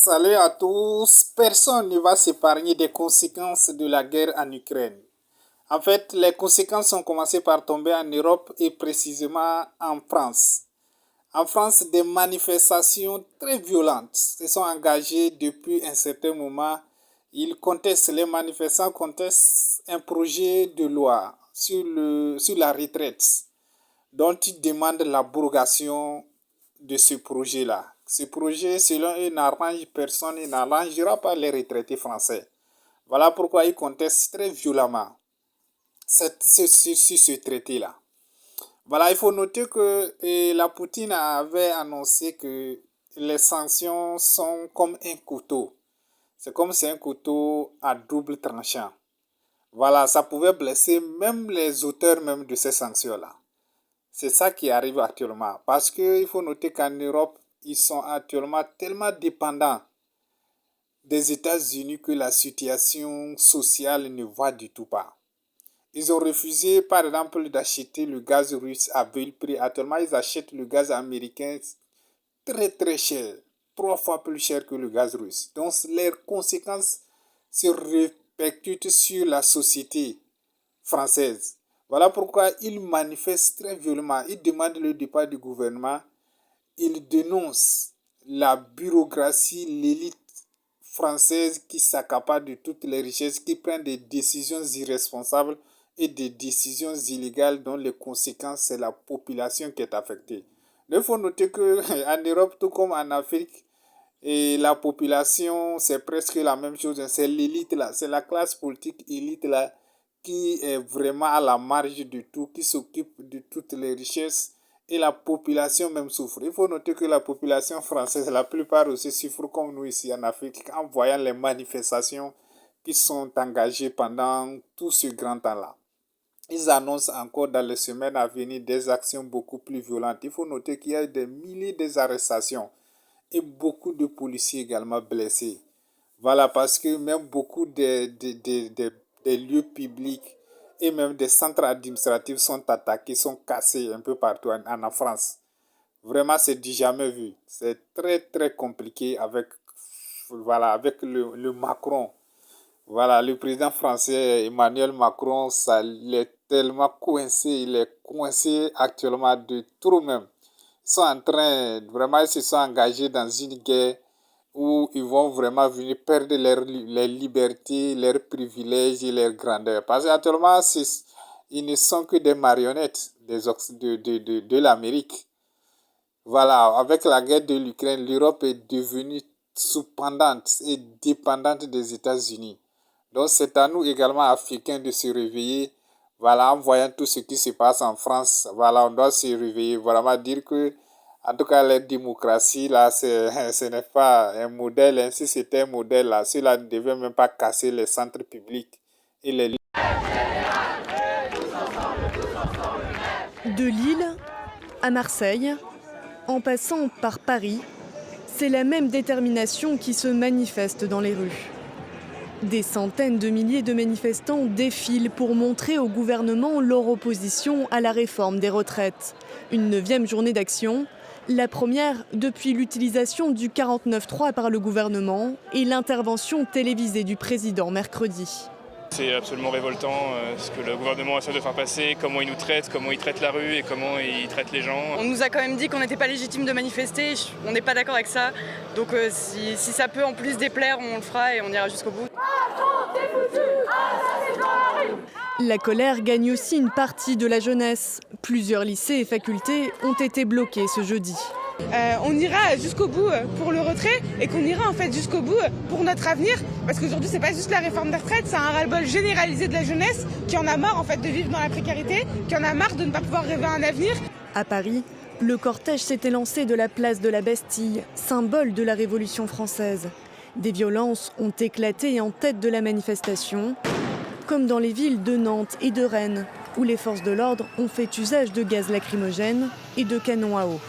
Salut à tous. Personne ne va s'épargner des conséquences de la guerre en Ukraine. En fait, les conséquences ont commencé par tomber en Europe et précisément en France. En France, des manifestations très violentes se sont engagées depuis un certain moment. Les manifestants contestent un projet de loi sur la retraite dont ils demandent l'abrogation de ce projet-là. Ce projet, selon eux, n'arrange personne et n'arrangera pas les retraités français. Voilà pourquoi ils contestent très violemment ce traité-là. Voilà, il faut noter que la Poutine avait annoncé que les sanctions sont comme un couteau. C'est comme si un couteau à double tranchant. Voilà, ça pouvait blesser même les auteurs même de ces sanctions-là. C'est ça qui arrive actuellement. Parce qu'il faut noter qu'en Europe, ils sont actuellement tellement dépendants des États-Unis que la situation sociale ne va du tout pas. Ils ont refusé, par exemple, d'acheter le gaz russe à vil prix. Actuellement, ils achètent le gaz américain très très cher, 3 fois plus cher que le gaz russe. Donc, les conséquences se répercutent sur la société française. Voilà pourquoi ils manifestent très violemment. Ils demandent le départ du gouvernement. Ils dénoncent la bureaucratie, l'élite française qui s'accapare de toutes les richesses, qui prend des décisions irresponsables et des décisions illégales dont les conséquences, c'est la population qui est affectée. Il faut noter qu'en Europe, tout comme en Afrique, et la population, c'est presque la même chose. C'est l'élite là, c'est la classe politique élite là qui est vraiment à la marge de tout, qui s'occupe de toutes les richesses et la population même souffre. Il faut noter que la population française, la plupart aussi souffrent comme nous ici en Afrique en voyant les manifestations qui sont engagées pendant tout ce grand temps-là. Ils annoncent encore dans les semaines à venir des actions beaucoup plus violentes. Il faut noter qu'il y a des milliers d'arrestations et beaucoup de policiers également blessés. Voilà, parce que même beaucoup des lieux publics et même des centres administratifs sont attaqués, sont cassés un peu partout en France. Vraiment, c'est du jamais vu. C'est très très compliqué avec le Macron. Voilà, le président français Emmanuel Macron, ça il est tellement coincé, il est coincé actuellement de trop même. Ils se sont engagés dans une guerre où ils vont vraiment venir perdre les libertés, leurs privilèges et leurs grandeurs. Parce qu'actuellement, ils ne sont que des marionnettes de l'Amérique. Voilà, avec la guerre de l'Ukraine, l'Europe est devenue soupendante et dépendante des États-Unis. Donc c'est à nous également, Africains, de se réveiller. Voilà, en voyant tout ce qui se passe en France, voilà, on doit se réveiller, vraiment dire que, en tout cas, la démocratie, là, ce n'est pas un modèle. Hein. Si c'était un modèle, là, cela ne devait même pas casser les centres publics et les... De Lille à Marseille, en passant par Paris, c'est la même détermination qui se manifeste dans les rues. Des centaines de milliers de manifestants défilent pour montrer au gouvernement leur opposition à la réforme des retraites. Une 9e journée d'action, la première depuis l'utilisation du 49.3 par le gouvernement et l'intervention télévisée du président mercredi. C'est absolument révoltant ce que le gouvernement essaie de faire passer, comment il nous traite, comment il traite la rue et comment il traite les gens. On nous a quand même dit qu'on n'était pas légitime de manifester, on n'est pas d'accord avec ça. Donc si ça peut en plus déplaire, on le fera et on ira jusqu'au bout. La colère gagne aussi une partie de la jeunesse. Plusieurs lycées et facultés ont été bloqués ce jeudi. On ira jusqu'au bout pour le retrait et qu'on ira en fait jusqu'au bout pour notre avenir, parce qu'aujourd'hui c'est pas juste la réforme des retraites, c'est un ras-le-bol généralisé de la jeunesse qui en a marre en fait de vivre dans la précarité, qui en a marre de ne pas pouvoir rêver un avenir. À Paris, le cortège s'était lancé de la place de la Bastille, symbole de la Révolution française. Des violences ont éclaté en tête de la manifestation, comme dans les villes de Nantes et de Rennes, où les forces de l'ordre ont fait usage de gaz lacrymogène et de canons à eau.